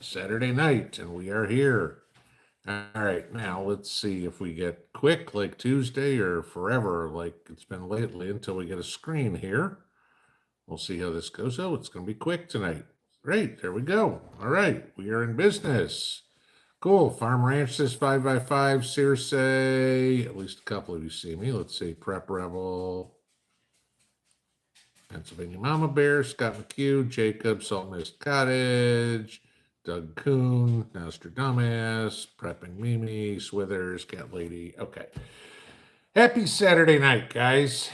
Saturday night, and we are here. All right, now let's see if we get quick like Tuesday or forever like it's been lately until we get a screen here. We'll see how this goes. Oh, it's going to be quick tonight. Great, there we go. All right, we are in business. Cool. Farm Ranch says 5x5. Circe, at least a couple of you see me. Let's see. Prep Rebel. Pennsylvania Mama Bear. Scott McHugh. Jacob. Salt Mist Cottage. Doug Kuhn. Nostradamus. Prepping Mimi. Swithers. Cat Lady. Okay. Happy Saturday night, guys.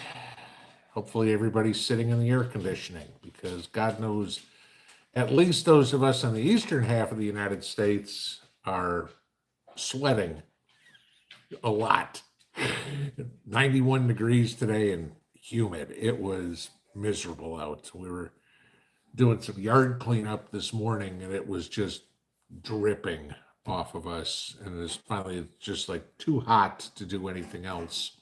Hopefully everybody's sitting in the air conditioning because God knows at least those of us in the eastern half of the United States are sweating a lot. 91 degrees today and humid. It was miserable out. We were doing some yard cleanup this morning and it was just dripping off of us. And it's finally just like too hot to do anything else.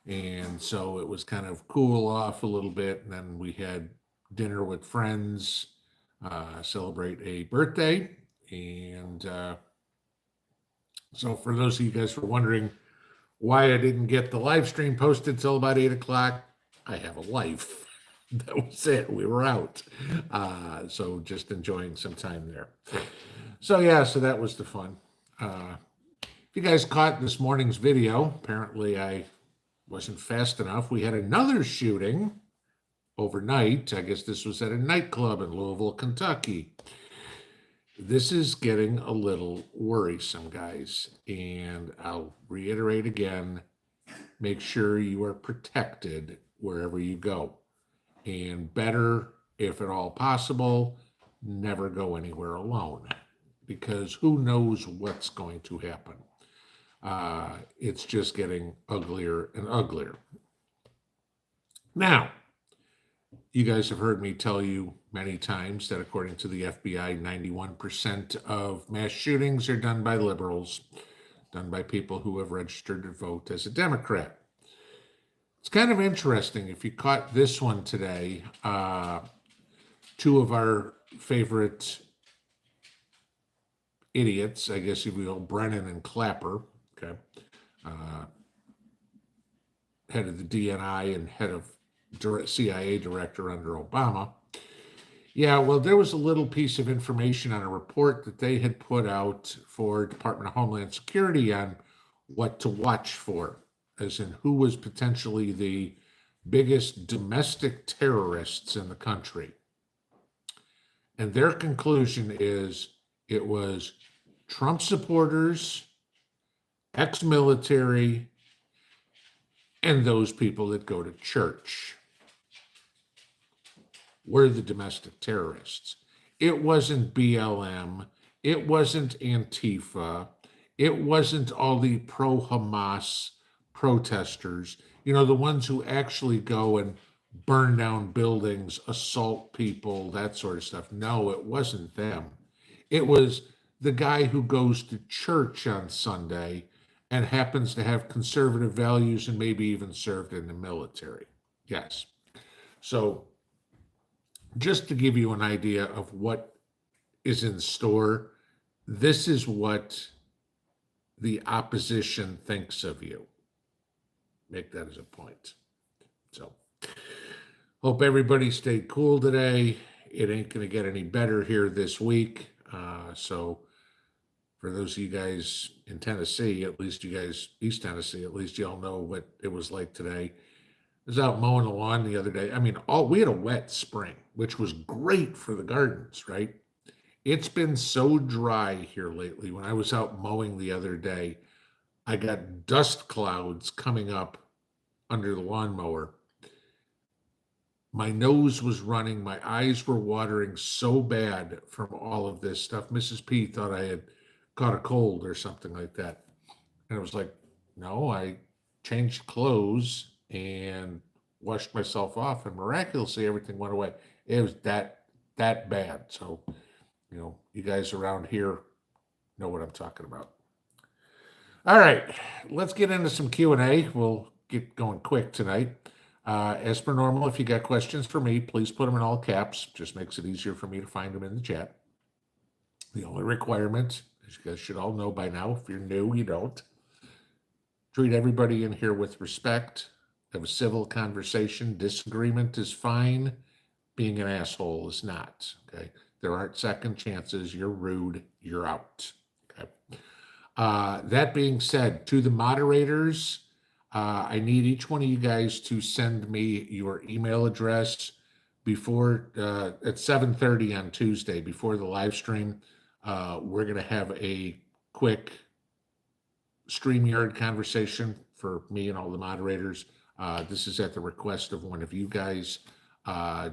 And so it was kind of cool off a little bit. And then we had dinner with friends, celebrate a birthday. And so for those of you guys who are wondering why I didn't get the live stream posted till about 8 o'clock, I have a life. That was it. We were out. So just enjoying some time there. So yeah, so that was the fun. If you guys caught this morning's video, apparently I wasn't fast enough. We had another shooting overnight. I guess this was at a nightclub in Louisville, Kentucky. This is getting a little worrisome, guys. And I'll reiterate again, make sure you are protected wherever you go. And better, if at all possible, never go anywhere alone. Because who knows what's going to happen. It's just getting uglier and uglier. Now, you guys have heard me tell you many times that according to the FBI, 91% of mass shootings are done by liberals, done by people who have registered to vote as a Democrat. It's kind of interesting. If you caught this one today, two of our favorite idiots, I guess if you will, Brennan and Clapper, okay, head of the DNI and head of CIA director under Obama. Yeah, well, there was a little piece of information on a report that they had put out for Department of Homeland Security on what to watch for, as in who was potentially the biggest domestic terrorists in the country. And their conclusion is it was Trump supporters, ex-military, and those people that go to church were the domestic terrorists. It wasn't BLM. It wasn't Antifa. It wasn't all the pro-Hamas protesters, you know, the ones who actually go and burn down buildings, assault people, that sort of stuff. No, it wasn't them. It was the guy who goes to church on Sunday and happens to have conservative values and maybe even served in the military. Yes. So just to give you an idea of what is in store, this is what the opposition thinks of you. Make that as a point. So hope everybody stayed cool today. It ain't going to get any better here this week. So for those of you guys in Tennessee, at least you guys, East Tennessee, at least y'all know what it was like today. I was out mowing the lawn the other day. I mean, we had a wet spring, which was great for the gardens, right? It's been so dry here lately. When I was out mowing the other day, I got dust clouds coming up under the lawnmower. My nose was running. My eyes were watering so bad from all of this stuff. Mrs. P thought I had caught a cold or something like that. And I was like, no, I changed clothes and washed myself off, and miraculously everything went away. It was that bad. So, you know, you guys around here know what I'm talking about. All right, let's get into some Q&A. We'll get going quick tonight. As per normal, if you got questions for me, please put them in all caps. Just makes it easier for me to find them in the chat. The only requirement, as you guys should all know by now, if you're new, you don't. Treat everybody in here with respect. Have a civil conversation. Disagreement is fine. Being an asshole is not. Okay. There aren't second chances. You're rude. You're out. Okay. That being said, to the moderators, I need each one of you guys to send me your email address before at 7:30 on Tuesday before the live stream. We're going to have a quick StreamYard conversation for me and all the moderators. This is at the request of one of you guys,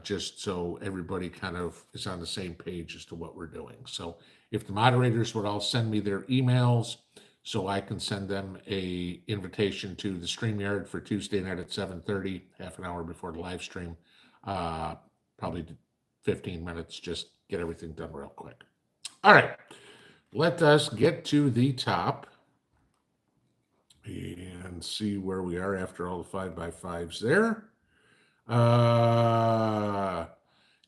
just so everybody kind of is on the same page as to what we're doing. So if the moderators would all send me their emails so I can send them a invitation to the StreamYard for Tuesday night at 7:30, half an hour before the live stream, probably 15 minutes, just get everything done real quick. All right, let us get to the top and see where we are after all the 5x5s there.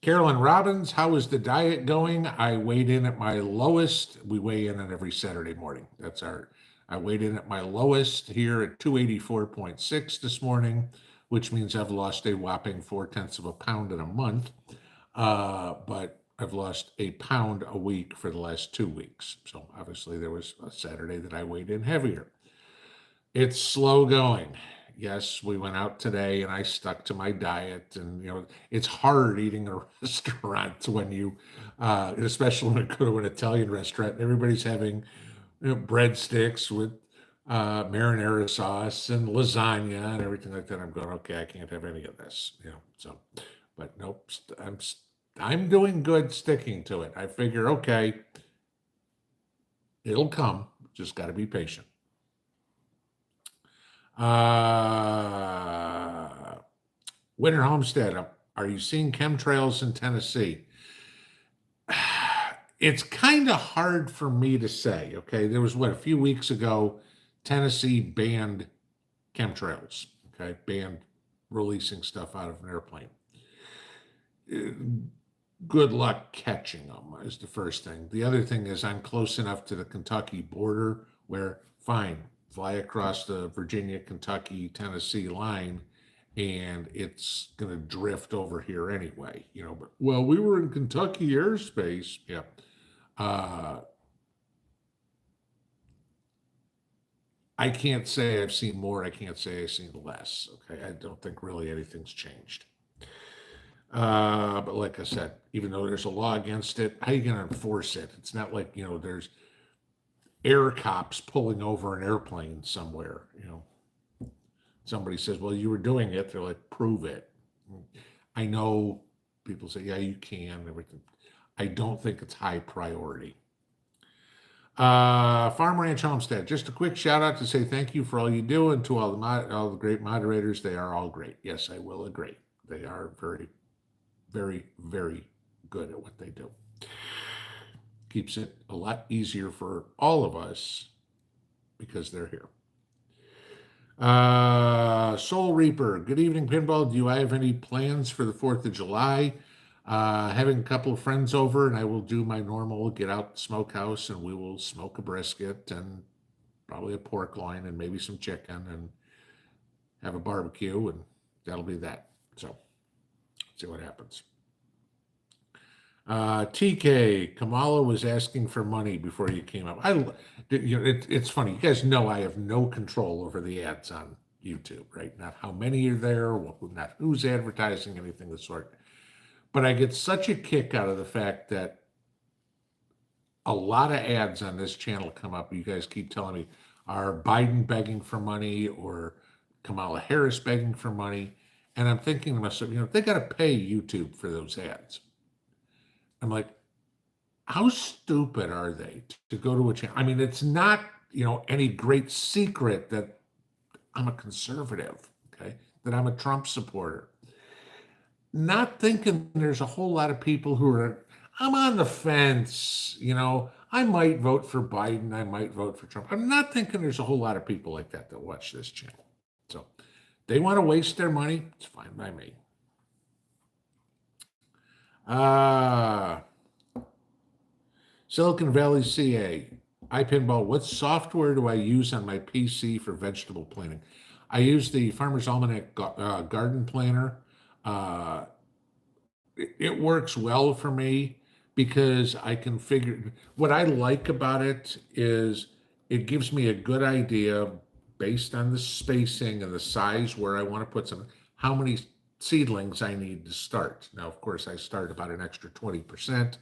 Carolyn Robbins, how is the diet going? I weighed in at my lowest. We weigh in on every Saturday morning. I weighed in at my lowest here at 284.6 this morning, which means I've lost a whopping 0.4 of a pound in a month. But I've lost a pound a week for the last 2 weeks. So obviously there was a Saturday that I weighed in heavier. It's slow going. Yes, we went out today and I stuck to my diet, and it's hard eating a restaurant when you, especially when I go to an Italian restaurant, and everybody's having breadsticks with marinara sauce and lasagna and everything like that. I'm going, okay, I can't have any of this, so, but nope, I'm doing good sticking to it. I figure, okay, it'll come, just got to be patient. Winter Homestead, are you seeing chemtrails in Tennessee? It's kind of hard for me to say. Okay, there was a few weeks ago, Tennessee banned chemtrails. Okay, banned releasing stuff out of an airplane. Good luck catching them is the first thing. The other thing is I'm close enough to the Kentucky border where, fine, fly across the Virginia, Kentucky, Tennessee line, and it's going to drift over here anyway, but, well, we were in Kentucky airspace. Yeah. I can't say I've seen more. I can't say I've seen less. Okay. I don't think really anything's changed. But like I said, even though there's a law against it, how are you going to enforce it? It's not like, there's air cops pulling over an airplane somewhere, Somebody says, well, you were doing it. They're like, prove it. I know people say, yeah, you can, everything. I don't think it's high priority. Farm Ranch Homestead, just a quick shout out to say thank you for all you do, and to all the great moderators. They are all great. Yes, I will agree. They are very, very, very good at what they do. Keeps it a lot easier for all of us because they're here. Soul Reaper, good evening, Pinball. Do I have any plans for the 4th of July? Having a couple of friends over, and I will do my normal get out the smokehouse, and we will smoke a brisket and probably a pork loin and maybe some chicken and have a barbecue, and that'll be that. So see what happens. TK, Kamala was asking for money before you came up. It's funny. You guys know I have no control over the ads on YouTube, right? Not how many are there, not who's advertising, anything of the sort. But I get such a kick out of the fact that a lot of ads on this channel come up. You guys keep telling me, are Biden begging for money or Kamala Harris begging for money? And I'm thinking to myself, they got to pay YouTube for those ads. I'm like, how stupid are they to go to a channel? I mean, it's not, any great secret that I'm a conservative, okay, that I'm a Trump supporter. Not thinking there's a whole lot of people who are, I'm on the fence, I might vote for Biden, I might vote for Trump. I'm not thinking there's a whole lot of people like that watch this channel. So they want to waste their money, it's fine by me. Silicon Valley, CA. Pinball. What software do I use on my PC for vegetable planting? I use the Farmer's Almanac Garden Planner. Uh, it works well for me because I can figure what I like about it is it gives me a good idea based on the spacing and the size where I want to put some, how many seedlings I need to start. Now, of course, I start about an extra 20%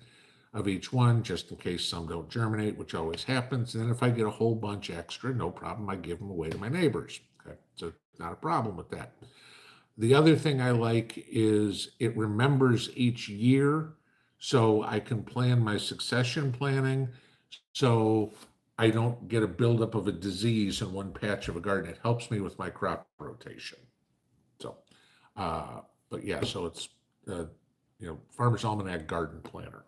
of each one just in case some don't germinate, which always happens. And then if I get a whole bunch extra, no problem, I give them away to my neighbors. Okay, so not a problem with that. The other thing I like is it remembers each year, so I can plan my succession planning, so I don't get a buildup of a disease in one patch of a garden. It helps me with my crop rotation. So, uh, but yeah, so it's, uh, Farmer's Almanac Garden Planner.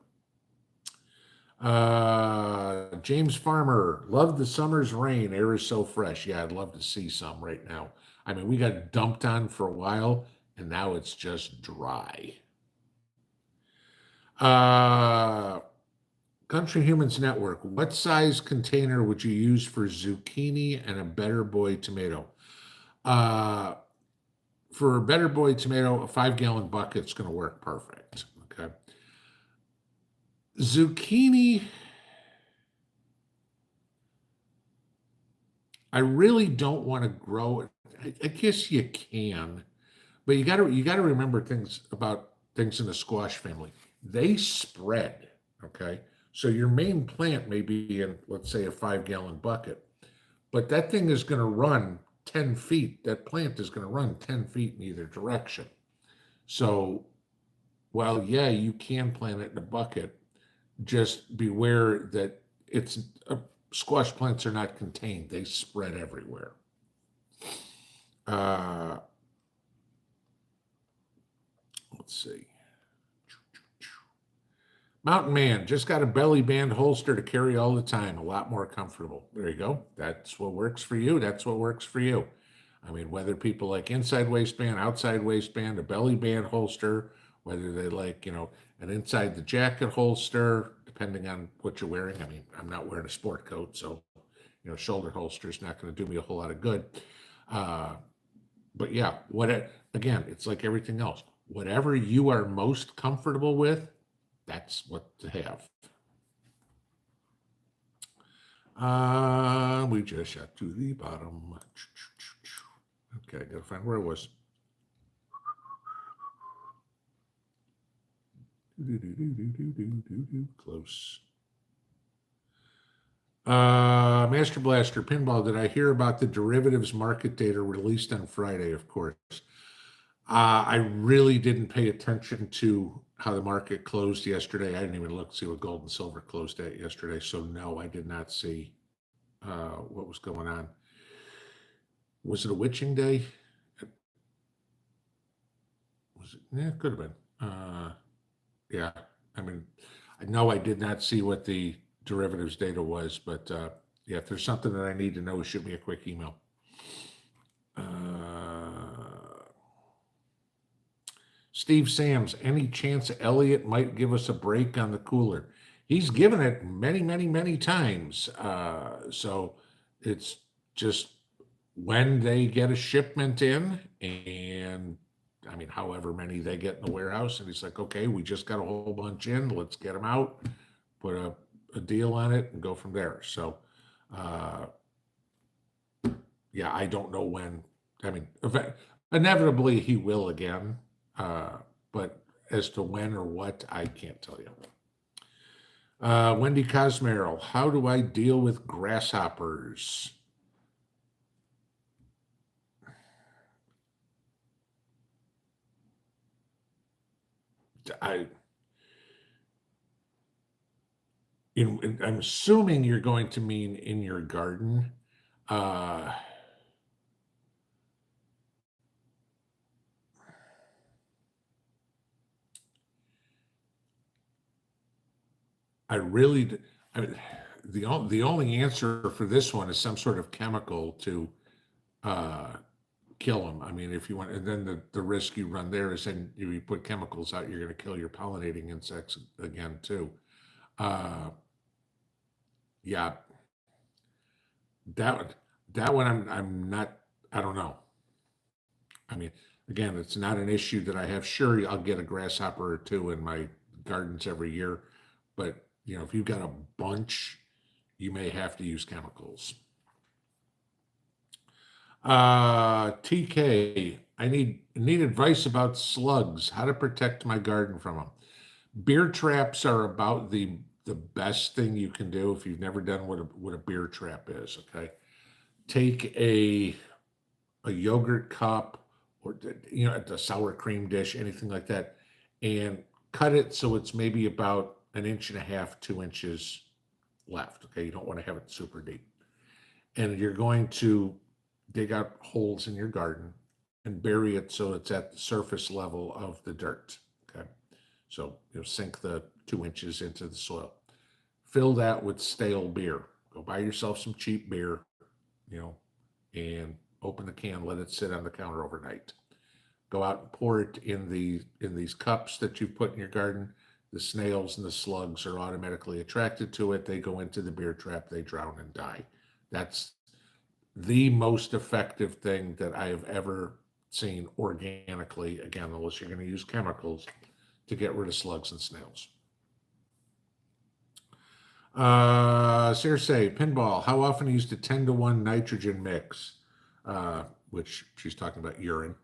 James Farmer, love the summer's rain. Air is so fresh. Yeah, I'd love to see some right now. I mean, we got dumped on for a while, and now it's just dry. Country Humans Network, what size container would you use for zucchini and a Better Boy tomato? For a Better Boy tomato, a 5-gallon bucket's going to work perfect. Okay. Zucchini, I really don't want to grow it. I guess you can, but you gotta remember things about things in the squash family. They spread, okay? So your main plant may be in, let's say, a 5-gallon bucket, but that thing is going to run 10 feet. That plant is going to run 10 feet in either direction. So while, yeah, you can plant it in a bucket, just beware that it's squash plants are not contained. They spread everywhere. Let's see. Mountain Man, just got a belly band holster to carry all the time. A lot more comfortable. There you go. That's what works for you. That's what works for you. I mean, whether people like inside waistband, outside waistband, a belly band holster, whether they like, an inside the jacket holster, depending on what you're wearing. I mean, I'm not wearing a sport coat, so, shoulder holster is not going to do me a whole lot of good. But yeah, again, it's like everything else. Whatever you are most comfortable with, that's what to have. We just shot to the bottom. Okay, I gotta find where it was. Close. Master Blaster Pinball, did I hear about the derivatives market data released on Friday? Of course. I really didn't pay attention to how the market closed yesterday. I didn't even look to see what gold and silver closed at yesterday. So no, I did not see what was going on. Was it a witching day? Was it? Yeah, it could have been. Yeah, I mean, I know I did not see what the derivatives data was, but yeah, if there's something that I need to know, shoot me a quick email. Steve Sams, any chance Elliot might give us a break on the cooler? He's given it many, many, many times. So it's just when they get a shipment in, and I mean, however many they get in the warehouse, and he's like, okay, we just got a whole bunch in, let's get them out, put a deal on it, and go from there. So, yeah, I don't know when. I mean, inevitably he will again, but as to when or what, I can't tell you. Wendy Cosmeril, how do I deal with grasshoppers? I'm assuming you're going to mean in your garden. I mean, the only answer for this one is some sort of chemical to kill them. I mean, if you want, and then the risk you run there is then you put chemicals out, you're going to kill your pollinating insects again too. Yeah, that that one I'm not. I don't know. I mean, again, it's not an issue that I have. Sure, I'll get a grasshopper or two in my gardens every year, but if you've got a bunch, you may have to use chemicals. TK, I need advice about slugs, how to protect my garden from them. Beer traps are about the best thing you can do if you've never done what a beer trap is. Okay, take a yogurt cup or a sour cream dish, anything like that, and cut it so it's maybe about an inch and a half, 2 inches left. Okay, you don't want to have it super deep, and you're going to dig out holes in your garden and bury it so it's at the surface level of the dirt. Okay, so sink the 2 inches into the soil. Fill that with stale beer. Go buy yourself some cheap beer, you know, and open the can, let it sit on the counter overnight. Go out and pour it in these cups that you put in your garden. The snails and the slugs are automatically attracted to it. They go into the beer trap, they drown and die. That's the most effective thing that I have ever seen organically, again, unless you're going to use chemicals, to get rid of slugs and snails. Circe, Pinball, how often use the 10-to-1 nitrogen mix? Which she's talking about urine.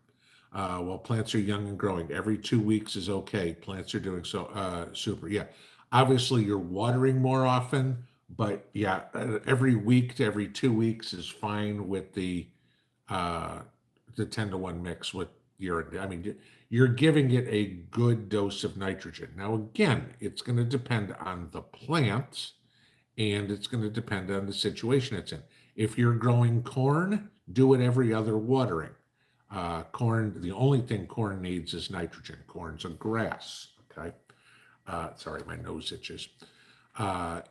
While plants are young and growing, every 2 weeks is okay. Plants are doing so super. Yeah, obviously you're watering more often, but yeah, every week to every 2 weeks is fine with the 10-to-1 mix with urine. I mean, you're giving it a good dose of nitrogen. Now, again, it's going to depend on the plant and it's going to depend on the situation it's in. If you're growing corn, do it every other watering. Corn, the only thing corn needs is nitrogen. Corn's a grass, okay? Sorry, my nose itches.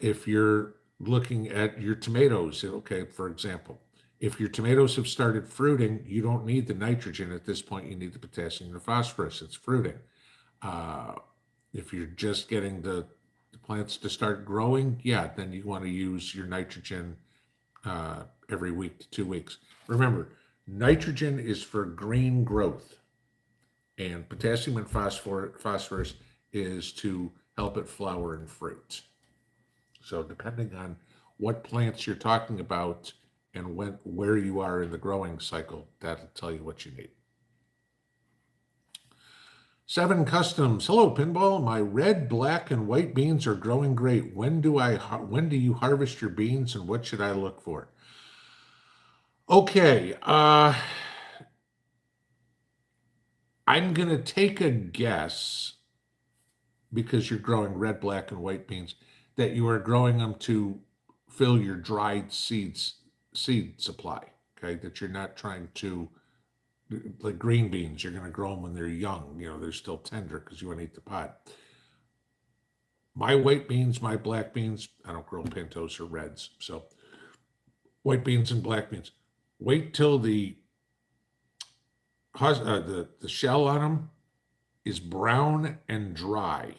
If you're looking at your tomatoes, okay, for example, if your tomatoes have started fruiting, you don't need the nitrogen at this point. You need the potassium and the phosphorus. It's fruiting. If you're just getting the plants to start growing, yeah, then you want to use your nitrogen every week to 2 weeks. Remember, nitrogen is for green growth, and potassium and phosphorus is to help it flower and fruit. So depending on what plants you're talking about and where you are in the growing cycle, that'll tell you what you need. 7 Customs. Hello, Pinball. My red, black, and white beans are growing great. When do you harvest your beans, and what should I look for? Okay, I'm gonna take a guess because you're growing red, black, and white beans that you are growing them to fill your dried seed supply. Okay, that you're not trying to, like green beans, you're going to grow them when they're young. They're still tender because you want to eat the pod. My white beans, my black beans, I don't grow pintos or reds. So white beans and black beans. Wait till the shell on them is brown and dry,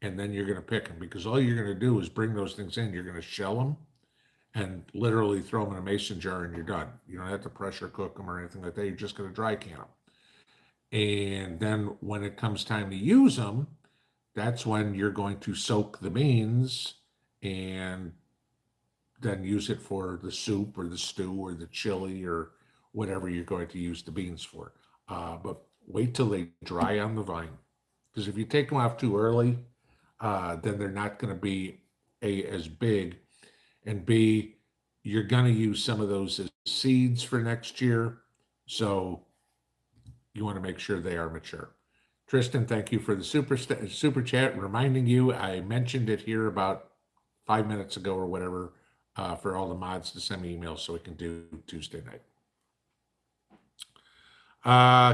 and then you're going to pick them, because all you're going to do is bring those things in. You're going to shell them and literally throw them in a mason jar and you're done. You don't have to pressure cook them or anything like that. You're just going to dry can them. And then when it comes time to use them, that's when you're going to soak the beans and then use it for the soup or the stew or the chili or whatever you're going to use the beans for. But wait till they dry on the vine, because if you take them off too early, then they're not going to be as big, and B, you're going to use some of those as seeds for next year. So you want to make sure they are mature. Tristan, thank you for the super chat, reminding you, I mentioned it here about 5 minutes ago or whatever, for all the mods to send me emails so we can do Tuesday night.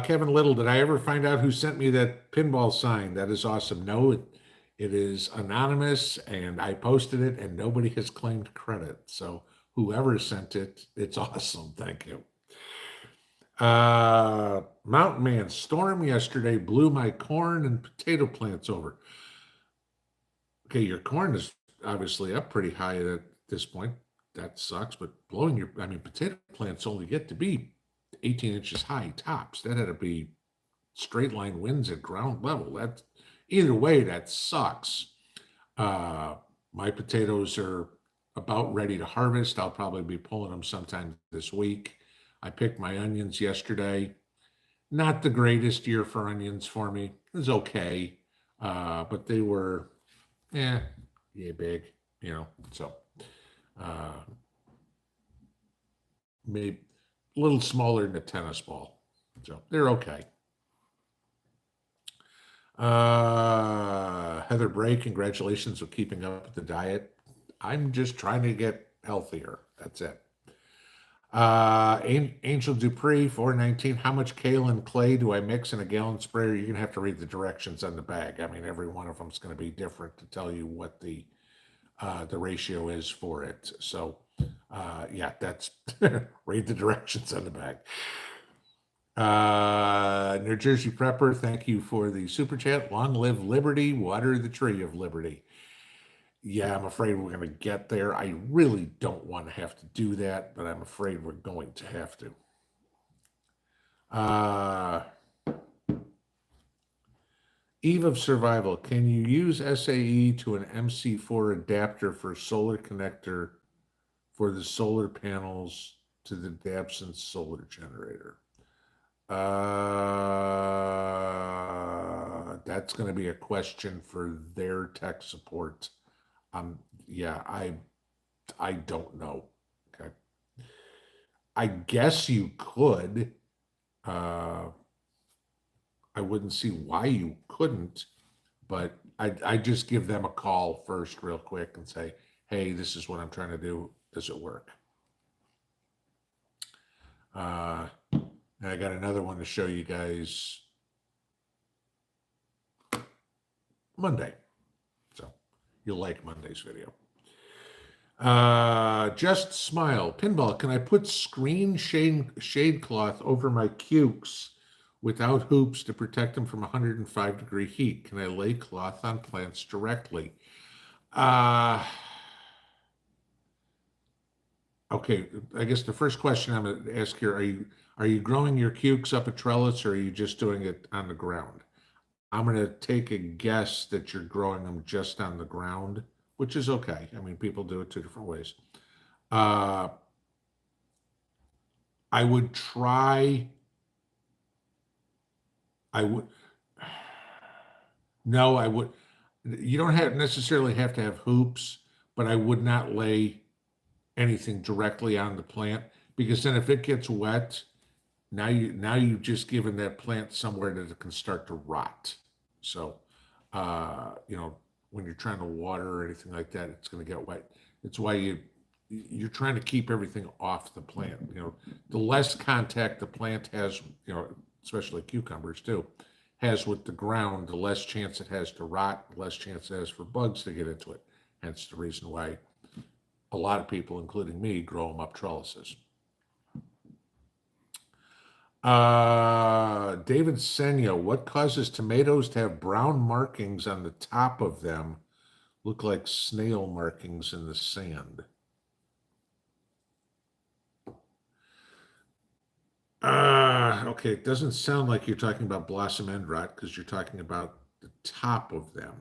Kevin Little, did I ever find out who sent me that pinball sign? That is awesome. No, it is anonymous, and I posted it, and nobody has claimed credit. So whoever sent it, it's awesome. Thank you. Mountain Man, storm yesterday blew my corn and potato plants over. Okay, your corn is obviously up pretty high. this point. That sucks, but blowing potato plants only get to be 18 inches high tops. That had to be straight line winds at ground level. That either way, that sucks. My potatoes are about ready to harvest. I'll probably be pulling them sometime this week. I picked my onions yesterday. Not the greatest year for onions for me. It was okay. But they were, yeah, big, so uh, maybe a little smaller than a tennis ball. So they're okay. Heather Bray, congratulations on keeping up with the diet. I'm just trying to get healthier. That's it. Angel Dupree, 419. How much kale and clay do I mix in a gallon sprayer? You're gonna have to read the directions on the bag. I mean, every one of them is going to be different to tell you what the ratio is for it. So, yeah, that's read the directions on the bag. New Jersey Prepper, thank you for the super chat. Long live liberty, water the tree of liberty. Yeah, I'm afraid we're going to get there. I really don't want to have to do that, but I'm afraid we're going to have to. Eve of Survival, can you use SAE to an MC4 adapter for solar connector for the solar panels to the Dabson solar generator? That's going to be a question for their tech support. Yeah, I don't know. Okay. I guess you could. I wouldn't see why you couldn't, but I just give them a call first real quick and say, hey, this is what I'm trying to do. Does it work? And I got another one to show you guys Monday. So you'll like Monday's video. Just Smile. Pinball, can I put screen shade cloth over my cukes without hoops to protect them from 105-degree heat? Can I lay cloth on plants directly? Okay, I guess the first question I'm going to ask here, are you growing your cukes up a trellis or are you just doing it on the ground? I'm going to take a guess that you're growing them just on the ground, which is okay. I mean, people do it two different ways. I would try, no, I would, you don't necessarily have to have hoops, but I would not lay anything directly on the plant because then if it gets wet, now you've just given that plant somewhere that it can start to rot. So, when you're trying to water or anything like that, it's going to get wet. It's why you're trying to keep everything off the plant. The less contact the plant has, especially cucumbers too, has with the ground, the less chance it has to rot, the less chance it has for bugs to get into it. Hence the reason why a lot of people, including me, grow them up trellises. David Senya, what causes tomatoes to have brown markings on the top of them? Look like snail markings in the sand. Okay, it doesn't sound like you're talking about blossom end rot because you're talking about the top of them.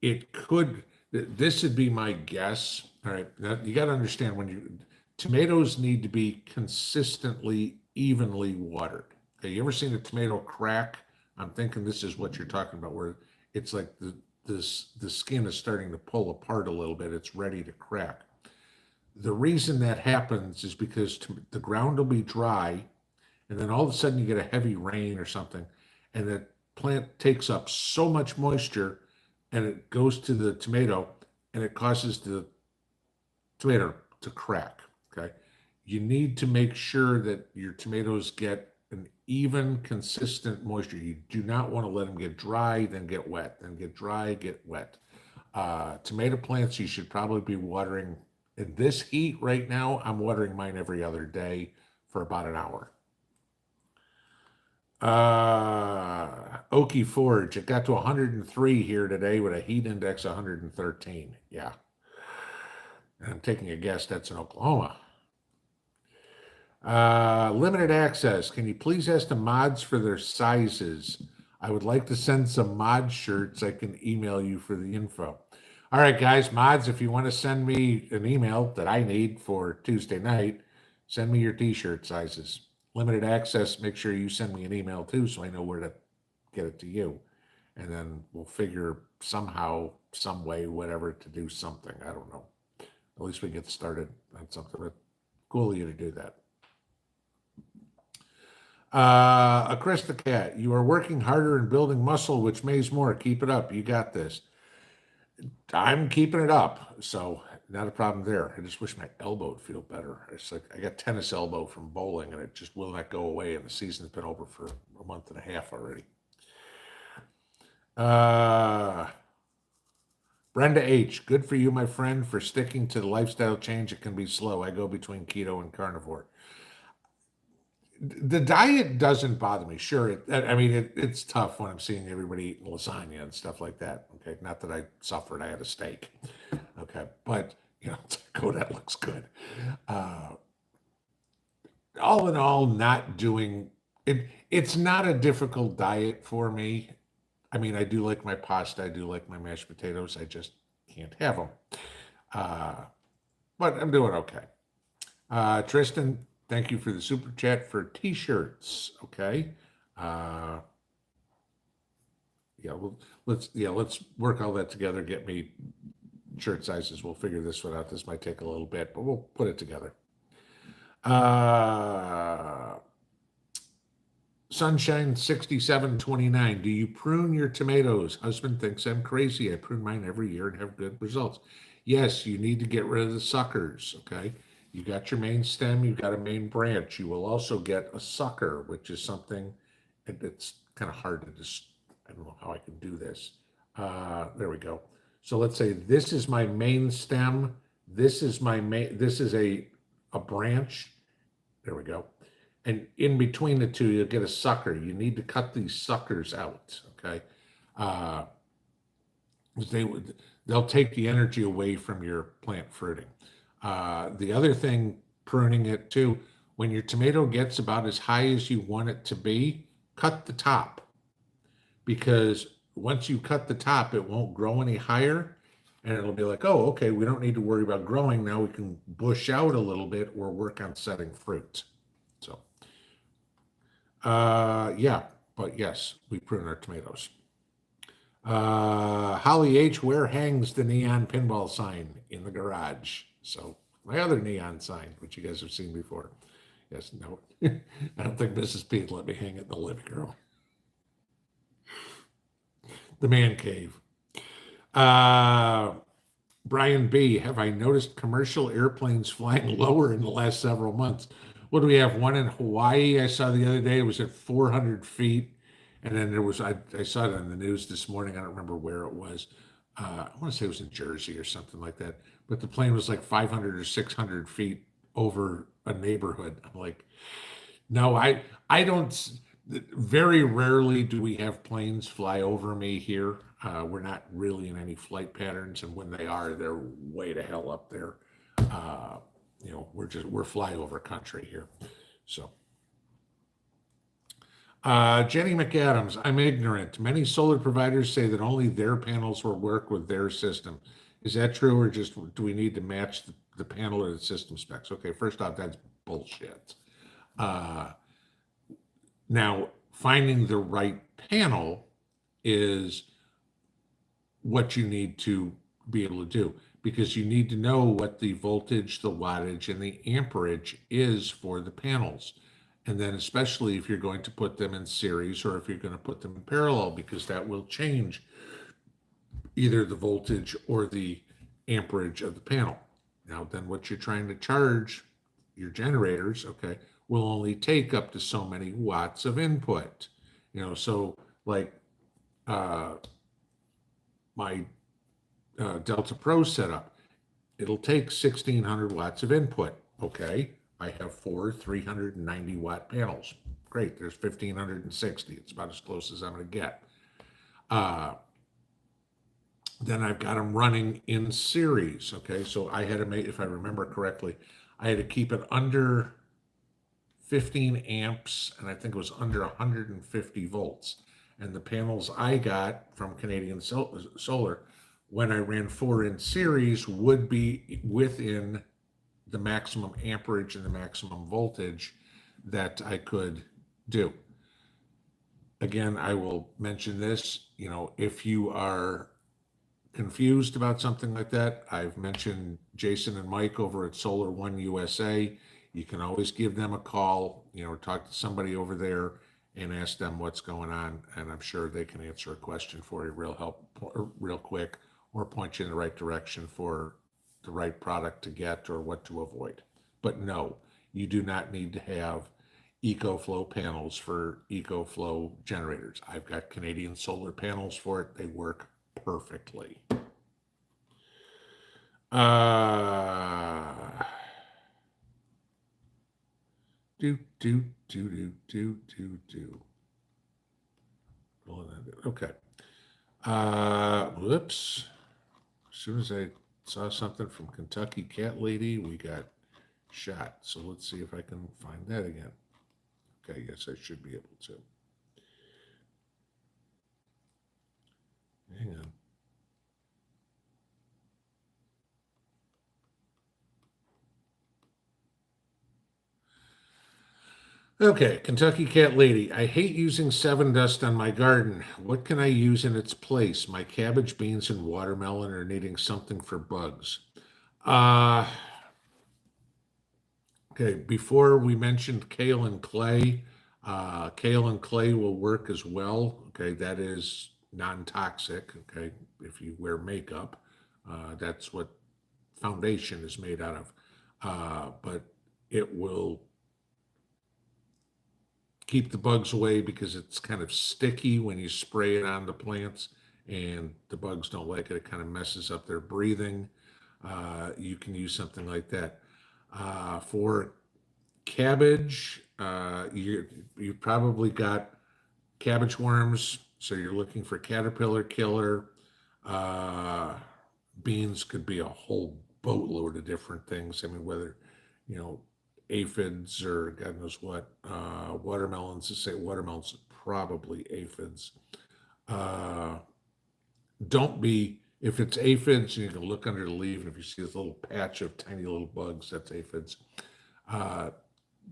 It could, this would be my guess. All right, now you got to understand tomatoes need to be consistently, evenly watered. Okay, you ever seen a tomato crack? I'm thinking this is what you're talking about, where it's like the skin is starting to pull apart a little bit. It's ready to crack. The reason that happens is because the ground will be dry, and then all of a sudden you get a heavy rain or something, and the plant takes up so much moisture, and it goes to the tomato, and it causes the tomato to crack. Okay, you need to make sure that your tomatoes get an even, consistent moisture. You do not want to let them get dry, then get wet, then get dry, get wet. Tomato plants, you should probably be watering. In this heat right now, I'm watering mine every other day for about an hour. Okie Forge, it got to 103 here today with a heat index 113. Yeah. I'm taking a guess that's in Oklahoma. Limited access. Can you please ask the mods for their sizes? I would like to send some mod shirts. I can email you for the info. All right, guys, mods, if you want to send me an email that I need for Tuesday night, send me your t-shirt sizes. Limited access, make sure you send me an email too so I know where to get it to you. And then we'll figure somehow, some way, whatever, to do something. I don't know. At least we get started on something. But cool of you to do that. A Krista Cat, you are working harder and building muscle, which means more. Keep it up. You got this. I'm keeping it up, so not a problem there. I just wish my elbow would feel better. It's like I got tennis elbow from bowling, and it just will not go away. And the season's been over for a month and a half already. Brenda H, good for you, my friend, for sticking to the lifestyle change. It can be slow. I go between keto and carnivore. The diet doesn't bother me. Sure, it's tough when I'm seeing everybody eating lasagna and stuff like that. Okay, not that I suffered. I had a steak. Okay, but oh, that looks good. All in all, not doing it. It's not a difficult diet for me. I mean, I do like my pasta. I do like my mashed potatoes. I just can't have them. But I'm doing okay. Tristan, thank you for the super chat for t-shirts. Okay. Let's work all that together. Get me shirt sizes. We'll figure this one out. This might take a little bit, but we'll put it together. Sunshine 6729. Do you prune your tomatoes? Husband thinks I'm crazy. I prune mine every year and have good results. Yes, you need to get rid of the suckers. Okay. You got your main stem, you've got a main branch. You will also get a sucker, which is something that's kind of hard to just, I don't know how I can do this. There we go. So let's say this is my main stem. This is a branch. There we go. And in between the two, you'll get a sucker. You need to cut these suckers out, okay? They'll take the energy away from your plant fruiting. The other thing, pruning it too, when your tomato gets about as high as you want it to be, cut the top. Because once you cut the top, it won't grow any higher. And it'll be like, oh, okay, we don't need to worry about growing. Now we can bush out a little bit or work on setting fruit. So, yeah, but yes, we prune our tomatoes. Holly H, where hangs the neon pinball sign? In the garage. So my other neon sign, which you guys have seen before. Yes, no, I don't think Mrs. P let me hang it in the living room. The man cave. Brian B, have I noticed commercial airplanes flying lower in the last several months? What do we have? One in Hawaii I saw the other day. It was at 400 feet. And then there was, I saw it on the news this morning. I don't remember where it was. I want to say it was in Jersey or something like that. But the plane was like 500 or 600 feet over a neighborhood. I'm like, no, I don't. Very rarely do we have planes fly over me here. We're not really in any flight patterns. And when they are, they're way to hell up there. We're flyover country here. So. Jenny McAdams, I'm ignorant. Many solar providers say that only their panels will work with their system. Is that true, or just do we need to match the panel or the system specs? Okay, first off, that's bullshit. Now, finding the right panel is what you need to be able to do, because you need to know what the voltage, the wattage, and the amperage is for the panels. And then especially if you're going to put them in series or if you're going to put them in parallel, because that will change either the voltage or the amperage of the panel. Now, then what you're trying to charge your generators, okay, will only take up to so many watts of input. So like my Delta Pro setup, it'll take 1600 watts of input, okay? I have four 390 watt panels. Great, there's 1560. It's about as close as I'm going to get. Then I've got them running in series. Okay, so I had to make, if I remember correctly, I had to keep it under 15 amps, and I think it was under 150 volts. And the panels I got from Canadian Solar, when I ran four in series, would be within the maximum amperage and the maximum voltage that I could do. Again, I will mention this, if you are confused about something like that, I've mentioned Jason and Mike over at Solar One USA. You can always give them a call, talk to somebody over there and ask them what's going on. And I'm sure they can answer a question for you real quick, or point you in the right direction for the right product to get or what to avoid. But no, you do not need to have EcoFlow panels for EcoFlow generators. I've got Canadian Solar panels for it. They work perfectly. Okay. Whoops. As soon as I saw something from Kentucky Cat Lady, we got shot. So let's see if I can find that again. Okay, yes, I should be able to. Hang on. Okay, Kentucky Cat Lady. I hate using 7 dust on my garden. What can I use in its place? My cabbage, beans, and watermelon are needing something for bugs. Okay, before we mentioned kale and clay. Kale and clay will work as well. Okay, that is non-toxic. Okay, if you wear makeup, that's what foundation is made out of. But it will keep the bugs away because it's kind of sticky when you spray it on the plants, and the bugs don't like it. It kind of messes up their breathing. You can use something like that. For cabbage, you probably got cabbage worms, so you're looking for caterpillar killer. Beans could be a whole boatload of different things. I mean, whether, aphids or God knows what. Watermelons, to say watermelons, probably aphids. Don't be, if it's aphids, you can look under the leaf, and if you see this little patch of tiny little bugs, that's aphids.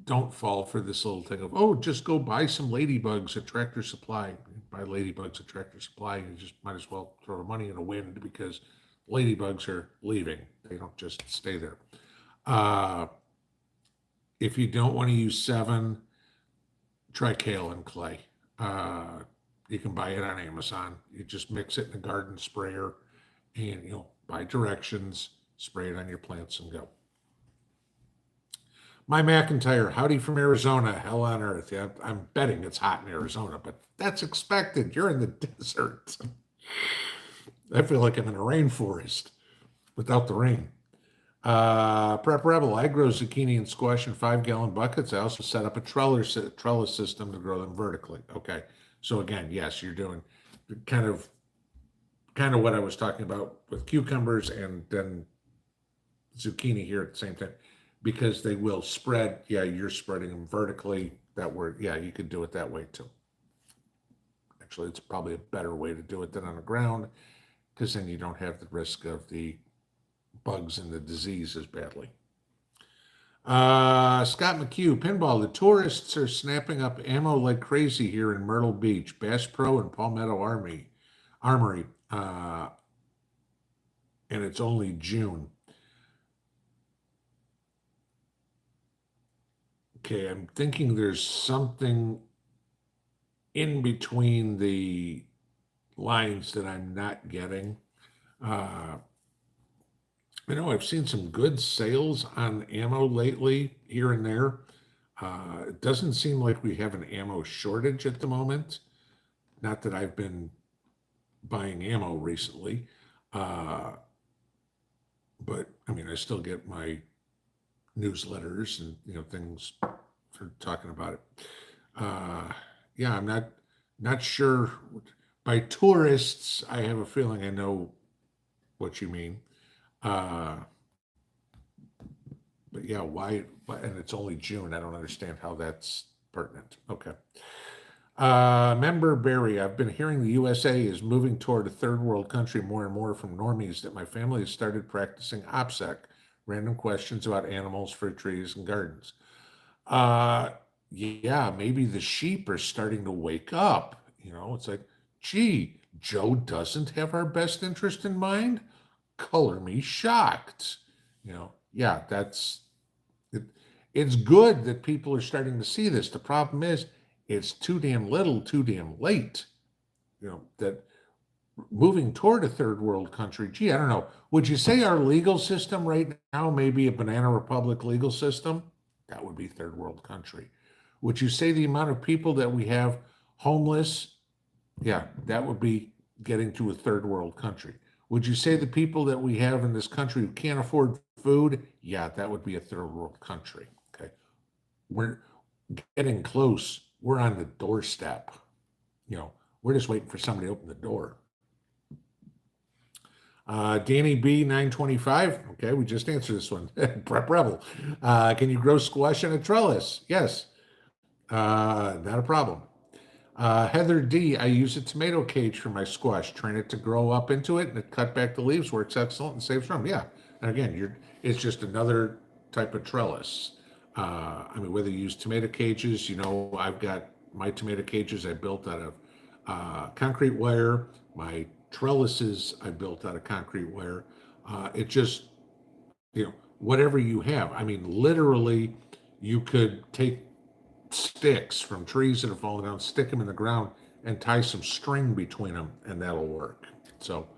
Don't fall for this little thing of, oh, just go buy some ladybugs at Tractor Supply. Buy ladybugs at Tractor Supply, and you just might as well throw the money in the wind, because ladybugs are leaving. They don't just stay there. If you don't want to use 7, try kale and clay. You can buy it on Amazon. You just mix it in a garden sprayer, and buy directions, spray it on your plants, and go. My McIntyre, howdy from Arizona, hell on earth. Yeah, I'm betting it's hot in Arizona, but that's expected. You're in the desert. I feel like I'm in a rainforest without the rain. Prep Rebel, I grow zucchini and squash in 5-gallon buckets. I also set up a trellis system to grow them vertically. Okay, so again, yes, you're doing kind of what I was talking about with cucumbers and then zucchini here at the same time, because they will spread. Yeah, you're spreading them vertically. You could do it that way too. Actually, it's probably a better way to do it than on the ground, because then you don't have the risk of the bugs and the disease as badly. Scott McHugh, Pinball, the tourists are snapping up ammo like crazy here in Myrtle Beach, Bass Pro and Palmetto Armory, and it's only June. Okay, I'm thinking there's something in between the lines that I'm not getting. I've seen some good sales on ammo lately here and there. It doesn't seem like we have an ammo shortage at the moment. Not that I've been buying ammo recently. But I still get my newsletters and things for talking about it. Yeah, I'm not sure. By tourists, I have a feeling I know what you mean. Uh, but yeah, why? And it's only June. I don't understand how that's pertinent. Okay. Member Barry, I've been hearing the USA is moving toward a third world country more and more from normies that my family has started practicing OPSEC, random questions about animals, fruit trees, and gardens. Uh, yeah, maybe the sheep are starting to wake up. It's like, gee, Joe doesn't have our best interest in mind. Color me shocked. Yeah, it, it's good that people are starting to see this. The problem is, it's too damn little, too damn late. That moving toward a third world country, gee, I don't know. Would you say our legal system right now may be a banana republic legal system? That would be third world country. Would you say the amount of people that we have homeless? Yeah, that would be getting to a third world country. Would you say the people that we have in this country who can't afford food? Yeah, that would be a third world country. Okay. We're getting close. We're on the doorstep. We're just waiting for somebody to open the door. Danny B 925. Okay, we just answered this one. Prep Rebel. Can you grow squash in a trellis? Yes. Not a problem. Heather D, I use a tomato cage for my squash. Train it to grow up into it, and it cut back the leaves. Works excellent and saves room. Yeah, and again, it's just another type of trellis. Whether you use tomato cages, I've got my tomato cages I built out of concrete wire. My trellises I built out of concrete wire. It just, whatever you have. Literally, you could take sticks from trees that have fallen down, stick them in the ground, and tie some string between them, and that'll work. So,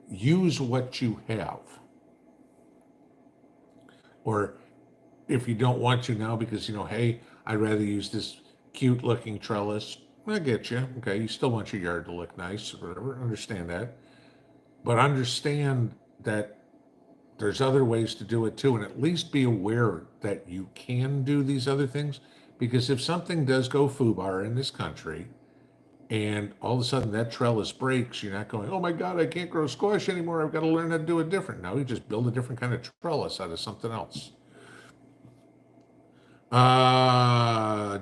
use what you have. Or if you don't want to now because, hey, I'd rather use this cute looking trellis, I get you. Okay, you still want your yard to look nice or whatever. Understand that. But understand that there's other ways to do it too, and at least be aware that you can do these other things. Because if something does go foobar in this country, and all of a sudden that trellis breaks, you're not going, oh my God, I can't grow squash anymore. I've got to learn how to do it different. Now you just build a different kind of trellis out of something else.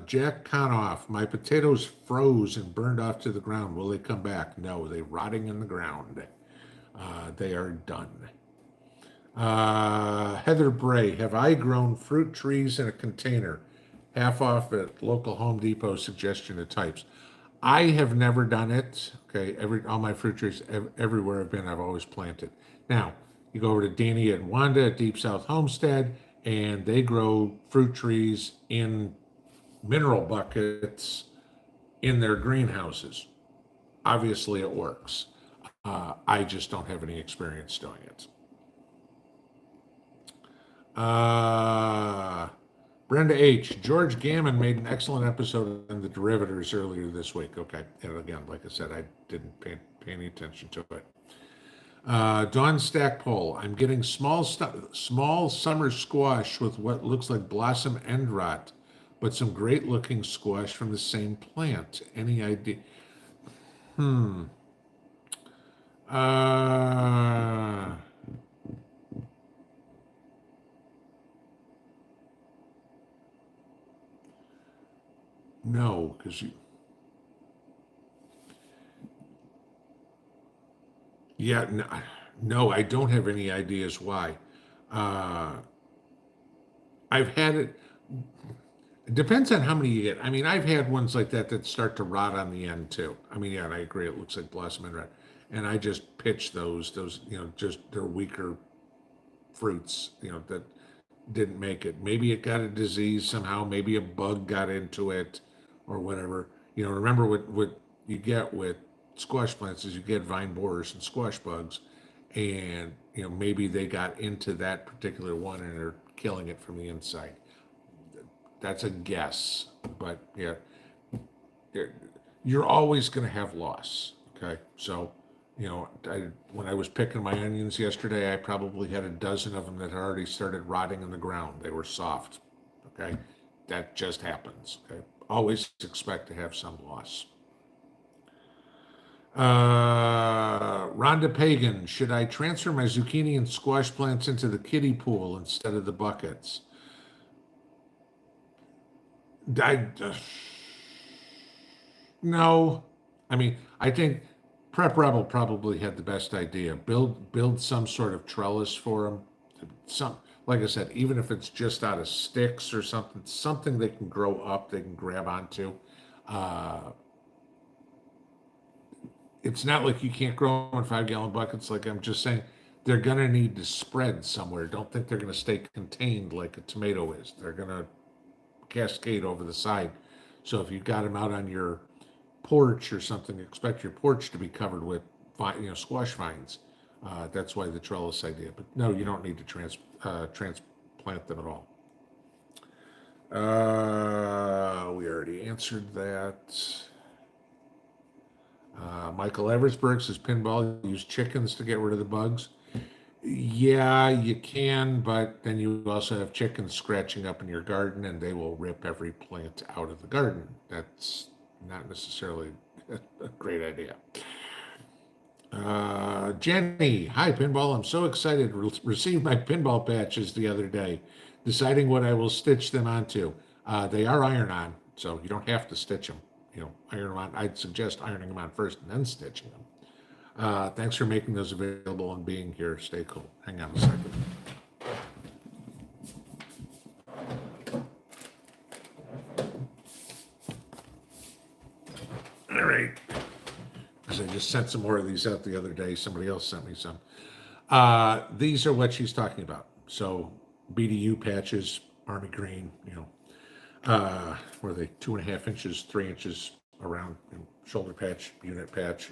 Jack Conoff, my potatoes froze and burned off to the ground. Will they come back? No, they're rotting in the ground. They are done. Heather Bray, have I grown fruit trees in a container? Half off at local Home Depot suggestion of types. I have never done it. Okay, all my fruit trees everywhere I've been, I've always planted. Now, you go over to Danny and Wanda at Deep South Homestead, and they grow fruit trees in mineral buckets in their greenhouses. Obviously, it works. I just don't have any experience doing it. Brenda H. George Gammon made an excellent episode on the derivatives earlier this week. Okay. And again, like I said, I didn't pay any attention to it. Dawn Stackpole. I'm getting small summer squash with what looks like blossom end rot, but some great looking squash from the same plant. Any idea? No, because yeah, no, I don't have any ideas why. Uh, I've had it. It depends on how many you get. I've had ones like that start to rot on the end too. Yeah, and I agree. It looks like blossom and red. And I just pitch those, just they're weaker fruits, that didn't make it. Maybe it got a disease somehow. Maybe a bug got into it or whatever. Remember what you get with squash plants is you get vine borers and squash bugs. And, maybe they got into that particular one and are killing it from the inside. That's a guess, but yeah, you're always going to have loss. Okay, so when I was picking my onions yesterday, I probably had a dozen of them that had already started rotting in the ground. They were soft. Okay. That just happens. Okay. Always expect to have some loss. Rhonda Pagan, should I transfer my zucchini and squash plants into the kiddie pool instead of the buckets? I, no. I mean, I think Prep Rebel probably had the best idea. Build some sort of trellis for them. Some, like I said, even if it's just out of sticks or something they can grow up, they can grab onto. Uh, it's not like you can't grow in 5 gallon buckets. Like I'm just saying, they're gonna need to spread somewhere. Don't think they're gonna stay contained like a tomato is. They're gonna cascade over the side. So if you've got them out on your porch or something, expect your porch to be covered with squash vines. That's why the trellis idea. But no, you don't need to transplant them at all. We already answered that. Michael Eversberg says pinball use chickens to get rid of the bugs. Yeah, you can, but then you also have chickens scratching up in your garden and they will rip every plant out of the garden. That's not necessarily a great idea. Jenny, hi pinball. I'm so excited to receive my pinball patches the other day, deciding what I will stitch them onto. They are iron-on, so you don't have to stitch them. Iron them on. I'd suggest ironing them on first and then stitching them. Thanks for making those available and being here. Stay cool. Hang on a second. All right. Because I just sent some more of these out the other day. Somebody else sent me some. These are what she's talking about. So BDU patches, army green, where they 2.5 inches, 3 inches around, shoulder patch, unit patch,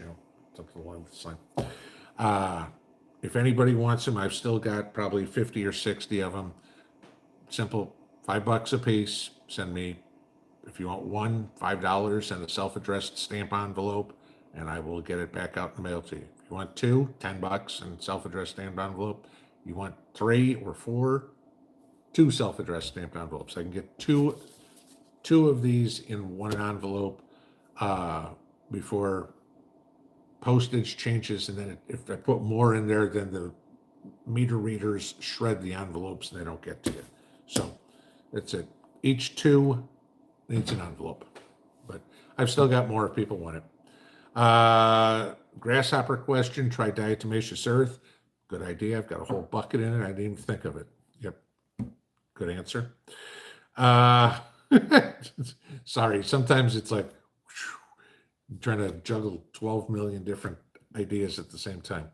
something along this line. If anybody wants them, I've still got probably 50 or 60 of them. Simple, $5 a piece. Send me, if you want one, $5 and a self-addressed stamp envelope, and I will get it back out in the mail to you. If you want two, $10 and self-addressed stamped envelope. You want 3 or 4, 2 self-addressed stamped envelopes. I can get two of these in one envelope before postage changes, and then if I put more in there, then the meter readers shred the envelopes and they don't get to you. So that's it. Each 2 needs an envelope, but I've still got more if people want it. Grasshopper question, try diatomaceous earth. Good idea. I've got a whole bucket in it. I didn't even think of it. Yep. Good answer. Sorry. Sometimes it's like I'm trying to juggle 12 million different ideas at the same time.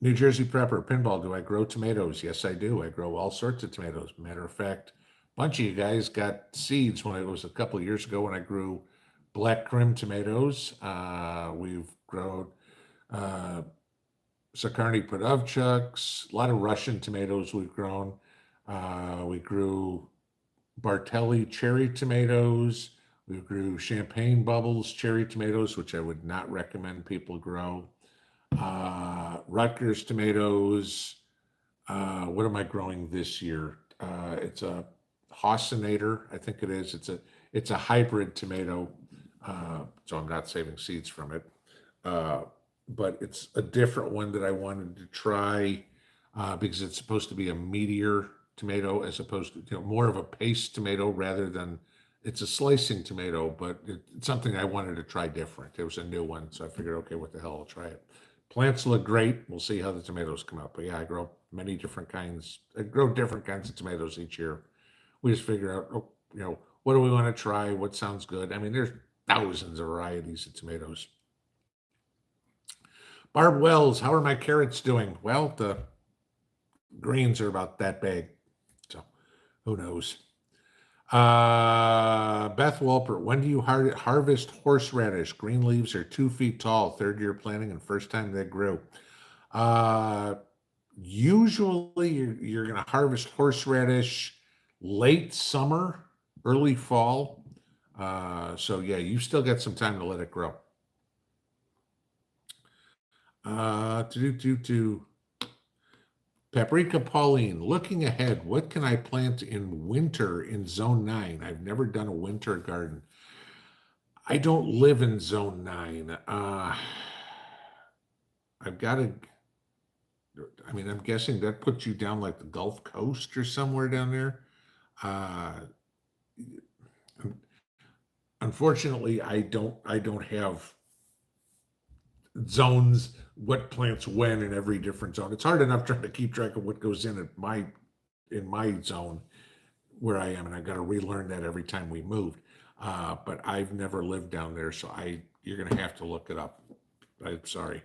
New Jersey Prepper, pinball, do I grow tomatoes? Yes, I do. I grow all sorts of tomatoes. Matter of fact, a bunch of you guys got seeds when it was a couple of years ago when I grew black Krim tomatoes. We've grown Sakarny Podovchuks, a lot of Russian tomatoes we've grown. We grew Bartelli cherry tomatoes. We grew Champagne Bubbles cherry tomatoes, which I would not recommend people grow. Rutgers tomatoes. What am I growing this year? It's a Hausenator, I think it is. It's a hybrid tomato, so I'm not saving seeds from it. But it's a different one that I wanted to try because it's supposed to be a meatier tomato as opposed to more of a paste tomato rather than it's a slicing tomato, but it's something I wanted to try different. It was a new one, so I figured, okay, what the hell, I'll try it. Plants look great. We'll see how the tomatoes come up. But yeah, I grow many different kinds. I grow different kinds of tomatoes each year. We just figure out, what do we want to try? What sounds good? I mean, there's thousands of varieties of tomatoes. Barb Wells, how are my carrots doing? Well, the greens are about that big. So who knows? Beth Walpert, when do you harvest horseradish? Green leaves are 2 feet tall, 3rd year planting and first time they grew. Usually you're going to harvest horseradish late summer, early fall. So yeah, you still got some time to let it grow. To Paprika Pauline, looking ahead, what can I plant in winter in zone 9? I've never done a winter garden. I don't live in zone 9. I've got to, I mean, I'm guessing that puts you down like the Gulf Coast or somewhere down there. Uh, Unfortunately, I don't have zones, what plants when in every different zone. It's hard enough trying to keep track of what goes in my zone where I am, and I've got to relearn that every time we moved. But I've never lived down there, so you're going to have to look it up. I'm sorry.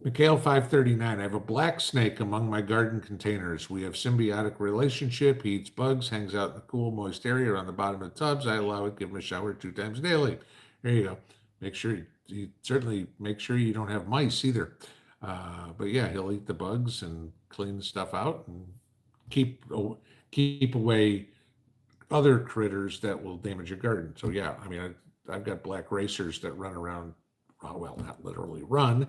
Mikhail 539, I have a black snake among my garden containers. We have symbiotic relationship. He eats bugs, hangs out in the cool, moist area on the bottom of the tubs. I allow it, give him a shower 2 times daily. There you go. Make sure you certainly make sure you don't have mice either. But yeah, he'll eat the bugs and clean the stuff out and keep away other critters that will damage your garden. So yeah, I mean, I've got black racers that run around, well, not literally run,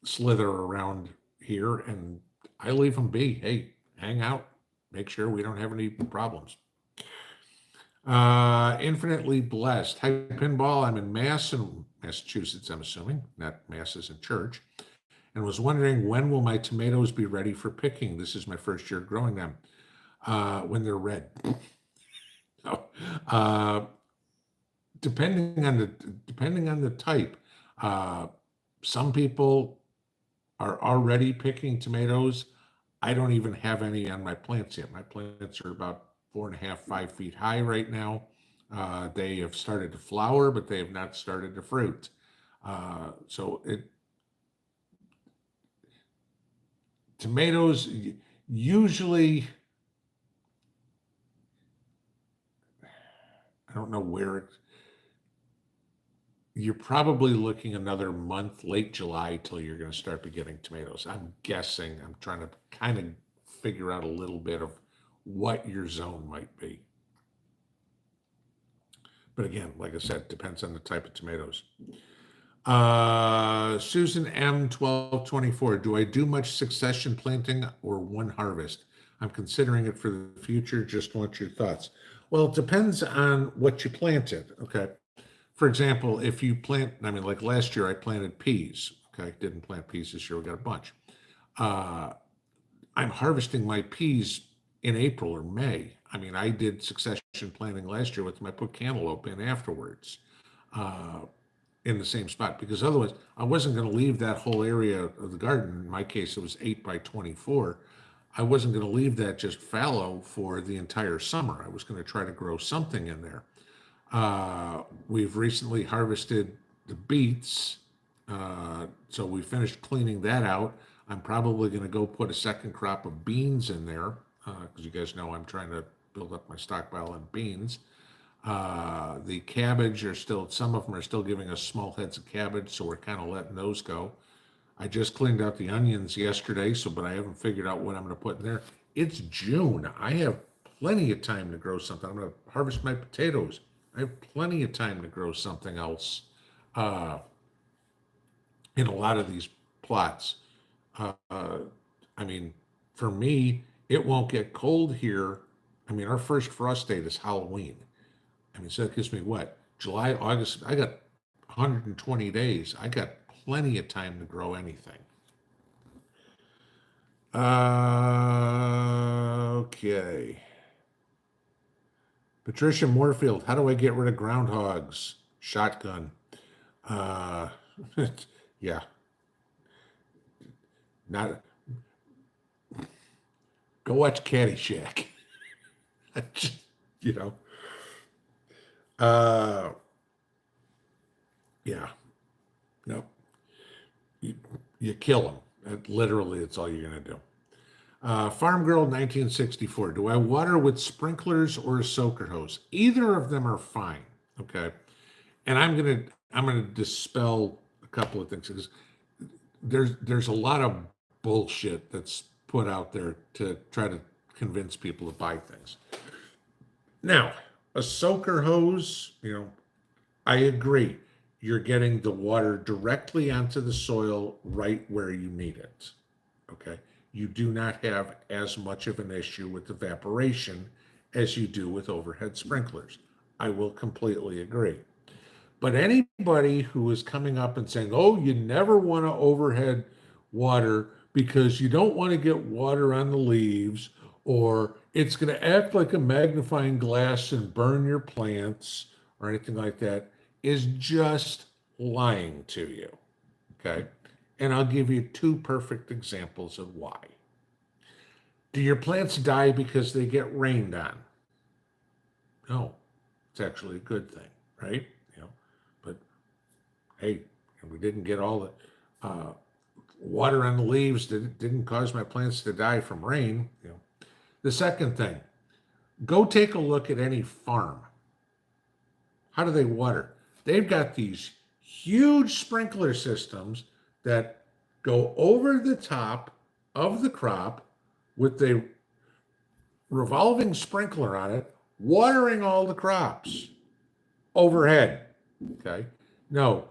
slither around here, and I leave them be. Hey, hang out, make sure we don't have any problems. Infinitely blessed. Hi, Pinball. I'm in Massachusetts, I'm assuming, not Mass as in church, and was wondering when will my tomatoes be ready for picking? This is my first year growing them. When they're red. So, depending on the type, some people are already picking tomatoes. I don't even have any on my plants yet. My plants are about 4.5, 5 feet high right now. They have started to flower, but they have not started to fruit. So tomatoes usually, I don't know where you're probably looking another month, late July, till you're going to start getting tomatoes. I'm guessing. I'm trying to kind of figure out a little bit of what your zone might be. But again, like I said, depends on the type of tomatoes. Susan M 1224, do I do much succession planting or one harvest? I'm considering it for the future. Just want your thoughts. Well, it depends on what you planted. Okay. For example, if you plant, I mean, like last year I planted peas. Okay. Didn't plant peas this year. We got a bunch. I'm harvesting my peas in April or May. I mean, I did succession planting last year with them. I put cantaloupe in afterwards. In the same spot, because otherwise I wasn't going to leave that whole area of the garden. In my case, it was 8 by 24. I wasn't going to leave that just fallow for the entire summer. I was going to try to grow something in there. We've recently harvested the beets. So we finished cleaning that out. I'm probably going to go put a second crop of beans in there, because you guys know I'm trying to build up my stockpile on beans. The cabbage some of them are still giving us small heads of cabbage, so we're kind of letting those go. I just cleaned out the onions yesterday, but I haven't figured out what I'm going to put in there. It's June. I have plenty of time to grow something. I'm going to harvest my potatoes. I have plenty of time to grow something else in a lot of these plots. I mean, for me, it won't get cold here. I mean, our first frost date is Halloween. I mean, so that gives me what? July, August. I got 120 days. I got plenty of time to grow anything. Okay. Patricia Moorfield, how do I get rid of groundhogs? Shotgun. Uh, yeah. Not. Go watch Caddyshack. you know. Yeah. No. You kill them. Literally, that's all you're going to do. Farm Girl 1964. Do I water with sprinklers or a soaker hose? Either of them are fine. Okay. And I'm gonna dispel a couple of things, because there's a lot of bullshit that's put out there to try to convince people to buy things. Now, a soaker hose, I agree. You're getting the water directly onto the soil right where you need it. Okay. You do not have as much of an issue with evaporation as you do with overhead sprinklers. I will completely agree. But anybody who is coming up and saying, oh, you never want to overhead water because you don't want to get water on the leaves, or it's going to act like a magnifying glass and burn your plants, or anything like that, is just lying to you. Okay. And I'll give you two perfect examples of why. Do your plants die because they get rained on? No, it's actually a good thing, right? But hey, we didn't get all the water on the leaves that didn't cause my plants to die from rain. The second thing, go take a look at any farm. How do they water? They've got these huge sprinkler systems that go over the top of the crop with the revolving sprinkler on it, watering all the crops overhead. Okay. No,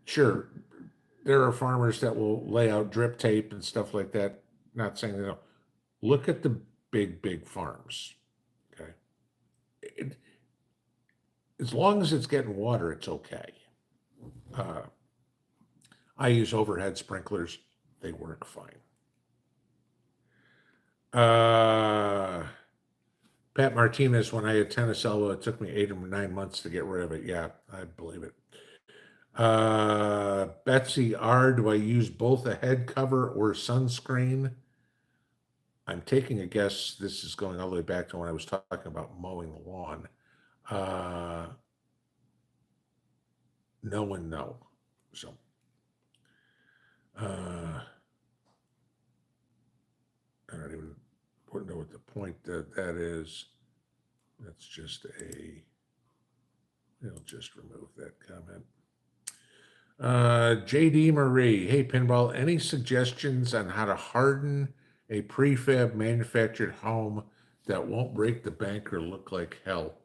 sure, there are farmers that will lay out drip tape and stuff like that. Not saying they don't. Look at the big farms. Okay. It, as long as it's getting water, it's okay. I use overhead sprinklers. They work fine. Pat Martinez, when I had tennis elbow, it took me 8 or 9 months to get rid of it. Yeah, I believe it. Betsy R, do I use both a head cover or sunscreen? I'm taking a guess this is going all the way back to when I was talking about mowing the lawn. No and no. So, I don't even know what the point that is. That's just we'll just remove that comment. JD Marie, hey Pinball, any suggestions on how to harden a prefab manufactured home that won't break the bank or look like hell?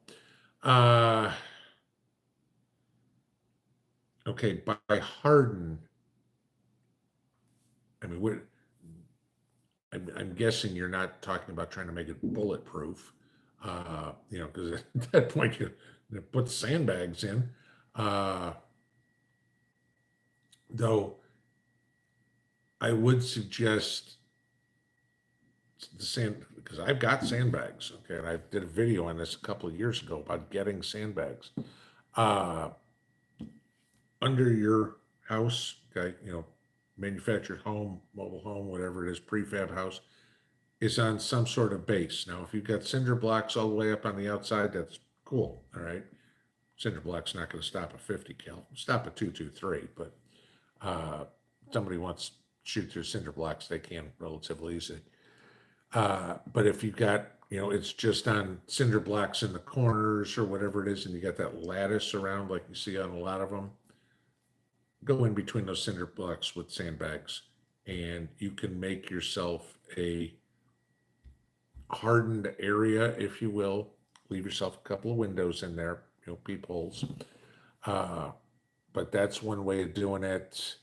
Okay, by harden, I mean, I'm guessing you're not talking about trying to make it bulletproof, because at that point you put sandbags in. Though I would suggest the sand, because I've got sandbags. Okay, and I did a video on this a couple of years ago about getting sandbags under your house. Okay, manufactured home, mobile home, whatever it is, prefab house, is on some sort of base. Now, if you've got cinder blocks all the way up on the outside, that's cool. All right, cinder block's not going to stop a 50 cal. Stop a 223, but somebody wants to shoot through cinder blocks, they can relatively easily. But if you've got, it's just on cinder blocks in the corners or whatever it is, and you got that lattice around like you see on a lot of them, go in between those cinder blocks with sandbags, and you can make yourself a hardened area, if you will. Leave yourself a couple of windows in there, peepholes. But that's one way of doing it.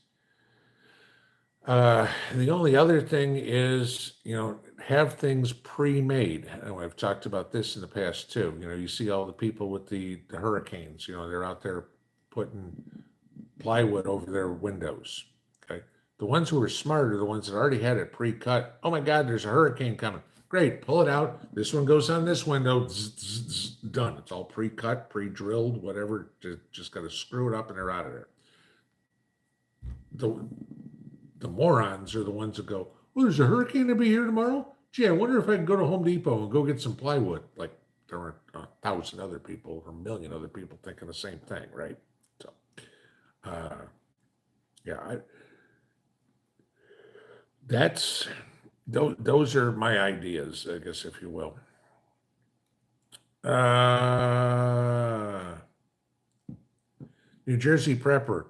The only other thing is, have things pre-made. And I've talked about this in the past too. You see all the people with the hurricanes, they're out there putting plywood over their windows. Okay. The ones who are smart are the ones that already had it pre-cut. Oh my God, there's a hurricane coming. Great, pull it out. This one goes on this window. Zzz, zzz, zzz, done. It's all pre-cut, pre-drilled, whatever. Just got to screw it up and they're out of there. The morons are the ones that go, well, there's a hurricane to be here tomorrow? Gee, I wonder if I can go to Home Depot and go get some plywood. Like there aren't 1,000 other people or 1,000,000 other people thinking the same thing, right? So, yeah, those are my ideas, I guess, if you will. New Jersey Prepper.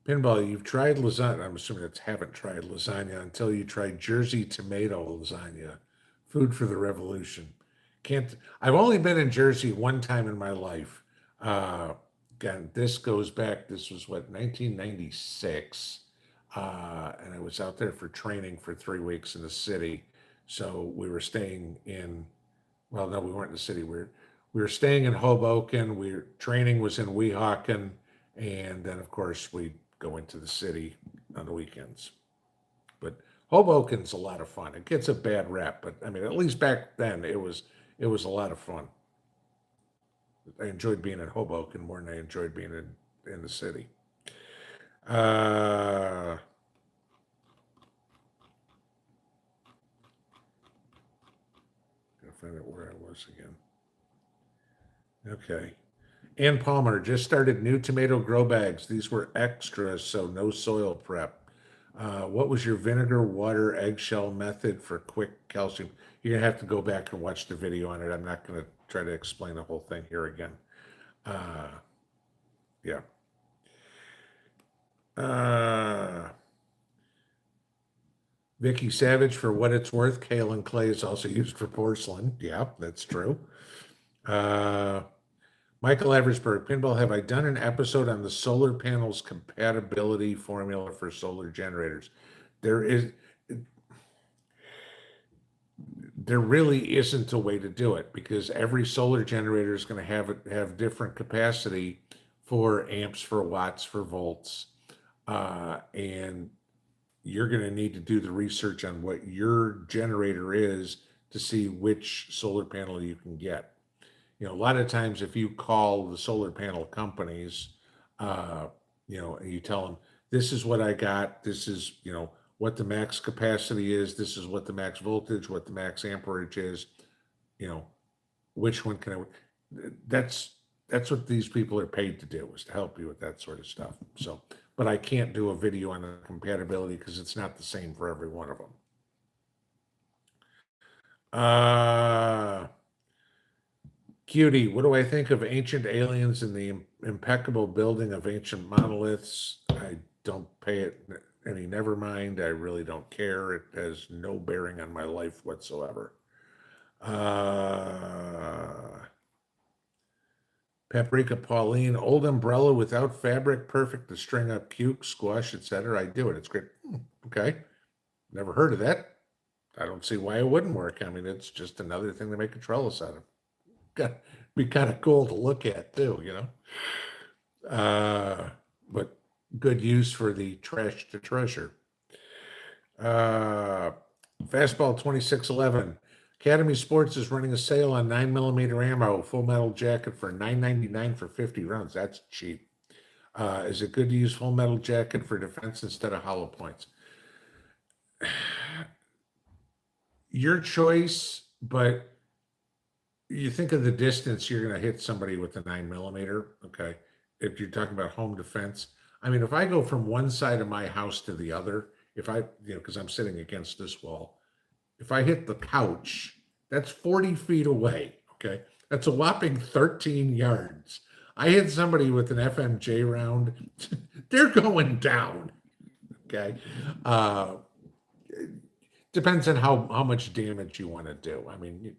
Pinball, you've tried lasagna. I'm assuming that haven't tried lasagna until you tried Jersey tomato lasagna. Food for the revolution. I've only been in Jersey one time in my life. again, this goes back, this was what, 1996. And I was out there for training for 3 weeks in the city. So we were staying in, well, no, we weren't in the city. We were staying in Hoboken. Training was in Weehawken. And then, of course, we'd go into the city on the weekends. But Hoboken's a lot of fun. It gets a bad rap, but I mean, at least back then it was a lot of fun. I enjoyed being in Hoboken more than I enjoyed being in the city. Gotta find out where I was again. Okay. Ann Palmer just started new tomato grow bags. These were extras, so no soil prep. What was your vinegar, water, eggshell method for quick calcium? You're gonna have to go back and watch the video on it. I'm not gonna try to explain the whole thing here again. Yeah. Vicky Savage, for what it's worth, kaolin clay is also used for porcelain. Yeah, that's true. Michael Eversberg, Pinball, have I done an episode on the solar panels compatibility formula for solar generators? There really isn't a way to do it because every solar generator is going to have different capacity for amps, for watts, for volts, and you're going to need to do the research on what your generator is to see which solar panel you can get. You know, a lot of times if you call the solar panel companies, you know, and you tell them, this is what I got, this is, you know, what the max capacity is, this is what the max voltage, what the max amperage is, you know, which one can I, that's what these people are paid to do, is to help you with that sort of stuff. So, but I can't do a video on the compatibility because it's not the same for every one of them. Cutie, what do I think of ancient aliens and the impeccable building of ancient monoliths? I don't pay it any, never mind. I really don't care. It has no bearing on my life whatsoever. Paprika Pauline, old umbrella without fabric, perfect to string up cuke, squash, etc. I do it. It's great. Okay. Never heard of that. I don't see why it wouldn't work. I mean, it's just another thing to make a trellis out of. Got be kind of cool to look at too, you know. But good use for the trash to treasure. Fastball 2611. Academy Sports is running a sale on 9mm ammo, full metal jacket for $9.99 for 50 rounds. That's cheap. Is it good to use full metal jacket for defense instead of hollow points? Your choice, but you think of the distance you're going to hit somebody with a 9mm. Okay. If you're talking about home defense, I mean, if I go from one side of my house to the other, if I, you know, because I'm sitting against this wall, if I hit the couch, that's 40 feet away. Okay. That's a whopping 13 yards. I hit somebody with an FMJ round, they're going down. Okay. Depends on how much damage you want to do. I mean,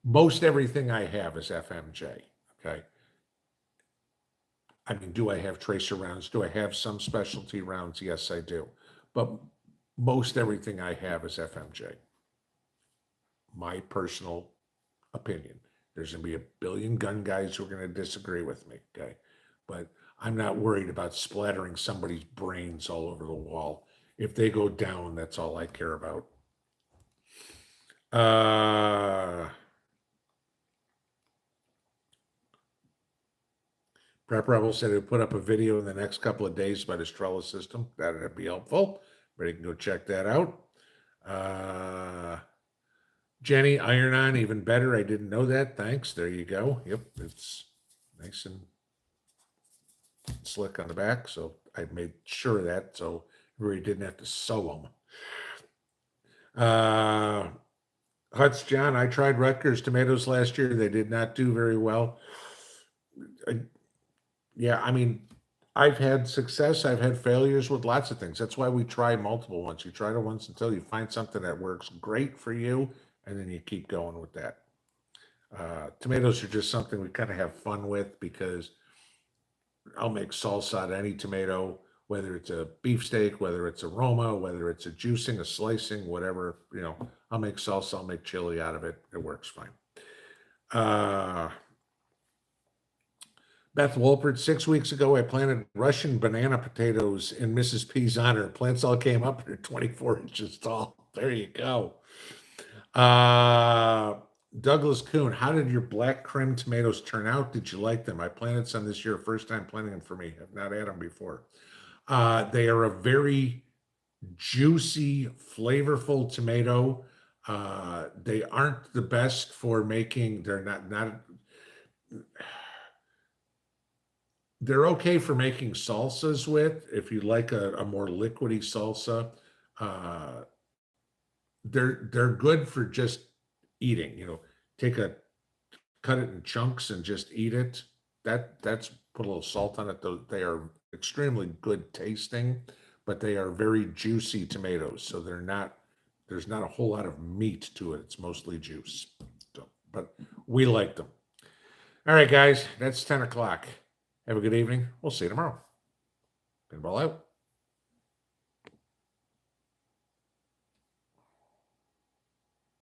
most everything I have is FMJ. Okay. I mean, do I have tracer rounds? Do I have some specialty rounds? Yes, I do. But most everything I have is FMJ. My personal opinion. There's going to be a billion gun guys who are going to disagree with me. Okay. But I'm not worried about splattering somebody's brains all over the wall. If they go down, that's all I care about. Prep Rebel said he'll put up a video in the next couple of days about his trellis system. That'd be helpful. Everybody can go check that out. Jenny, iron on, even better. I didn't know that. Thanks. There you go. Yep, it's nice and slick on the back. So I made sure of that so we didn't have to sew them. Huts John, I tried Rutgers tomatoes last year. They did not do very well. Yeah, I mean, I've had success. I've had failures with lots of things. That's why we try multiple ones. You try it once until you find something that works great for you, and then you keep going with that. Tomatoes are just something we kind of have fun with because I'll make salsa out of any tomato, whether it's a beefsteak, whether it's a Roma, whether it's a juicing, a slicing, whatever, I'll make salsa, I'll make chili out of it. It works fine. Beth Wolpert, 6 weeks ago, I planted Russian banana potatoes in Mrs. P's honor. Plants all came up and are 24 inches tall. There you go. Douglas Kuhn, how did your black creme tomatoes turn out? Did you like them? I planted some this year, first time planting them for me. I've not had them before. They are a very juicy, flavorful tomato. They aren't the best for making, they're okay for making salsas with. If you like a more liquidy salsa, they're good for just eating. Cut it in chunks and just eat it. That's put a little salt on it. Though they are extremely good tasting, but they are very juicy tomatoes. So there's not a whole lot of meat to it. It's mostly juice. So, but we like them. All right, guys, that's 10 o'clock. Have a good evening. We'll see you tomorrow. Pinball out.